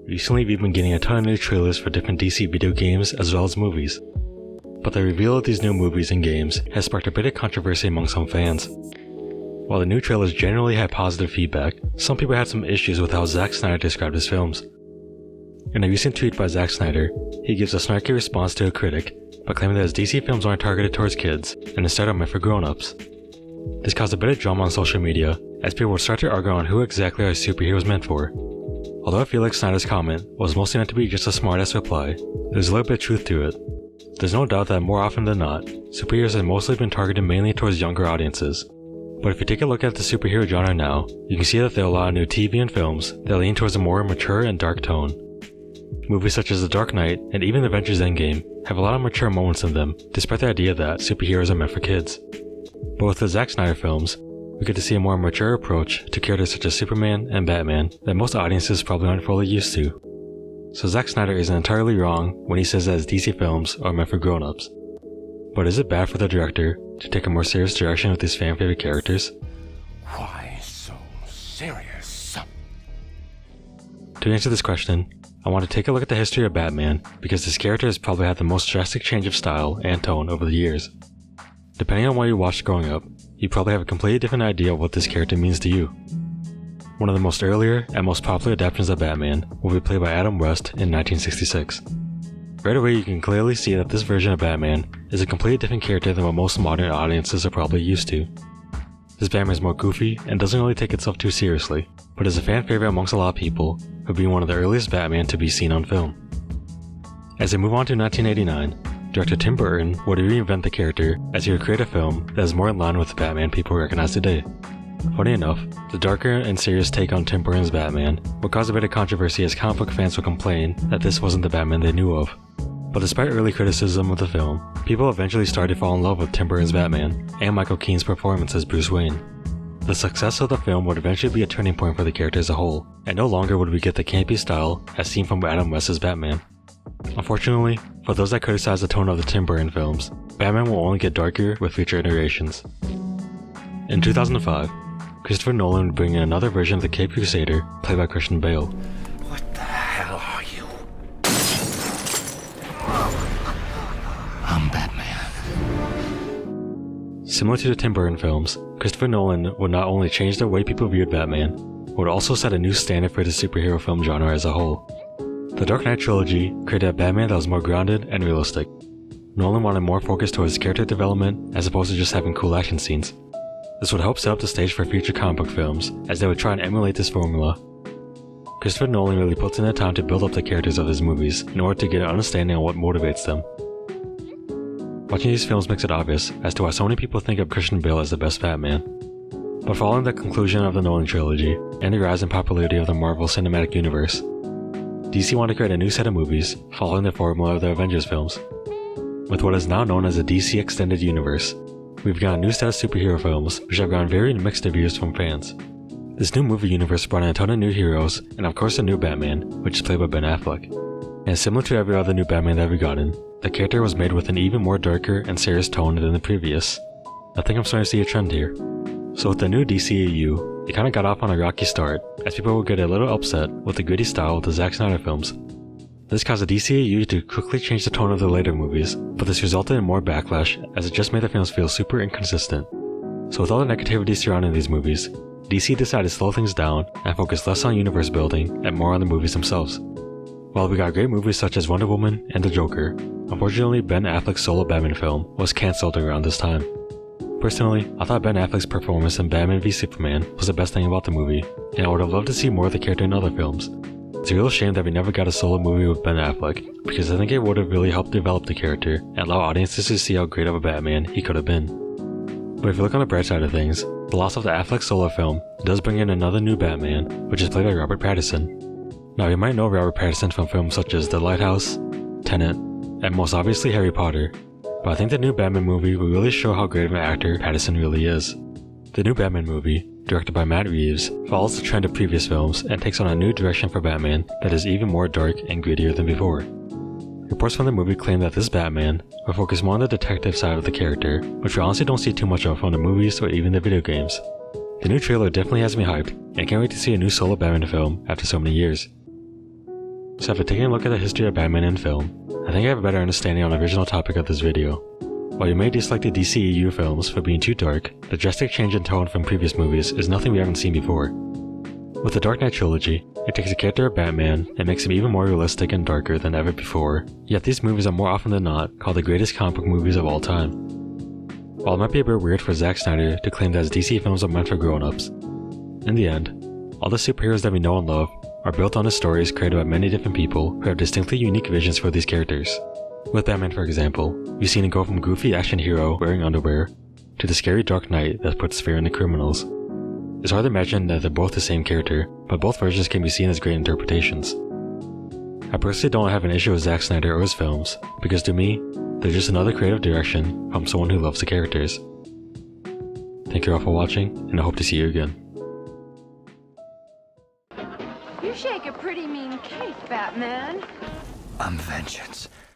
Recently, we've been getting a ton of new trailers for different DC video games as well as movies. But the reveal of these new movies and games has sparked a bit of controversy among some fans. While the new trailers generally had positive feedback, some people had some issues with how Zack Snyder described his films. In a recent tweet by Zack Snyder, he gives a snarky response to a critic by claiming that his DC films aren't targeted towards kids and instead are meant for grown-ups. This caused a bit of drama on social media as people would start to argue on who exactly are superheroes meant for. Although I feel like Snyder's comment was mostly meant to be just a smart-ass reply, there's a little bit of truth to it. There's no doubt that more often than not, superheroes have mostly been targeted mainly towards younger audiences. But if you take a look at the superhero genre now, you can see that there are a lot of new TV and films that lean towards a more mature and dark tone. Movies such as The Dark Knight and even Avengers Endgame have a lot of mature moments in them, despite the idea that superheroes are meant for kids. But with the Zack Snyder films, we get to see a more mature approach to characters such as Superman and Batman that most audiences probably aren't fully used to. So Zack Snyder isn't entirely wrong when he says that his DC films are meant for grown-ups. But is it bad for the director to take a more serious direction with these fan-favorite characters? Why so serious? To answer this question, I want to take a look at the history of Batman because this character has probably had the most drastic change of style and tone over the years. Depending on what you watched growing up, you probably have a completely different idea of what this character means to you. One of the most earlier and most popular adaptations of Batman will be played by Adam West in 1966. Right away you can clearly see that this version of Batman is a completely different character than what most modern audiences are probably used to. This Batman is more goofy and doesn't really take itself too seriously, but is a fan favorite amongst a lot of people who being one of the earliest Batman to be seen on film. As they move on to 1989, director Tim Burton would reinvent the character as he would create a film that is more in line with the Batman people recognize today. Funny enough, the darker and serious take on Tim Burton's Batman would cause a bit of controversy as comic book fans would complain that this wasn't the Batman they knew of. But despite early criticism of the film, people eventually started to fall in love with Tim Burton's Batman and Michael Keaton's performance as Bruce Wayne. The success of the film would eventually be a turning point for the character as a whole, and no longer would we get the campy style as seen from Adam West's Batman. Unfortunately, for those that criticize the tone of the Tim Burton films, Batman will only get darker with future iterations. In 2005, Christopher Nolan would bring in another version of the Caped Crusader, played by Christian Bale. What the hell are you? I'm Batman. Similar to the Tim Burton films, Christopher Nolan would not only change the way people viewed Batman, but would also set a new standard for the superhero film genre as a whole. The Dark Knight trilogy created a Batman that was more grounded and realistic. Nolan wanted more focus towards character development as opposed to just having cool action scenes. This would help set up the stage for future comic book films, as they would try and emulate this formula. Christopher Nolan really puts in the time to build up the characters of his movies in order to get an understanding of what motivates them. Watching these films makes it obvious as to why so many people think of Christian Bale as the best Batman. But following the conclusion of the Nolan trilogy, and the rise in popularity of the Marvel Cinematic Universe, DC wanted to create a new set of movies following the formula of the Avengers films. With what is now known as the DC Extended Universe, we've got a new set of superhero films which have gotten very mixed reviews from fans. This new movie universe brought in a ton of new heroes, and of course a new Batman, which is played by Ben Affleck. And similar to every other new Batman that we've gotten, the character was made with an even more darker and serious tone than the previous. I think I'm starting to see a trend here. So with the new DCEU, it kinda got off on a rocky start, as people would get a little upset with the gritty style of the Zack Snyder films. This caused the DCEU to quickly change the tone of the later movies, but this resulted in more backlash as it just made the films feel super inconsistent. So with all the negativity surrounding these movies, DC decided to slow things down and focus less on universe building and more on the movies themselves. While we got great movies such as Wonder Woman and The Joker, unfortunately Ben Affleck's solo Batman film was cancelled around this time. Personally, I thought Ben Affleck's performance in Batman v Superman was the best thing about the movie, and I would have loved to see more of the character in other films. It's a real shame that we never got a solo movie with Ben Affleck, because I think it would have really helped develop the character and allow audiences to see how great of a Batman he could have been. But if you look on the bright side of things, the loss of the Affleck solo film does bring in another new Batman, which is played by Robert Pattinson. Now you might know Robert Pattinson from films such as The Lighthouse, Tenet, and most obviously Harry Potter, but I think the new Batman movie will really show how great of an actor Pattinson really is. The new Batman movie, directed by Matt Reeves, follows the trend of previous films and takes on a new direction for Batman that is even more dark and grittier than before. Reports from the movie claim that this Batman will focus more on the detective side of the character, which we honestly don't see too much of from the movies or even the video games. The new trailer definitely has me hyped, and I can't wait to see a new solo Batman film after so many years. So after taking a look at the history of Batman in film, I think I have a better understanding on the original topic of this video. While you may dislike the DCEU films for being too dark, the drastic change in tone from previous movies is nothing we haven't seen before. With the Dark Knight trilogy, it takes the character of Batman and makes him even more realistic and darker than ever before, yet these movies are more often than not called the greatest comic book movies of all time. While it might be a bit weird for Zack Snyder to claim that his DC films are meant for grown-ups, in the end, all the superheroes that we know and love are built on the stories created by many different people who have distinctly unique visions for these characters. With Batman, for example, we've seen him go from goofy action hero wearing underwear to the scary Dark Knight that puts fear into criminals. It's hard to imagine that they're both the same character, but both versions can be seen as great interpretations. I personally don't have an issue with Zack Snyder or his films, because to me, they're just another creative direction from someone who loves the characters. Thank you all for watching, and I hope to see you again. You shake a pretty mean cake, Batman. I'm vengeance.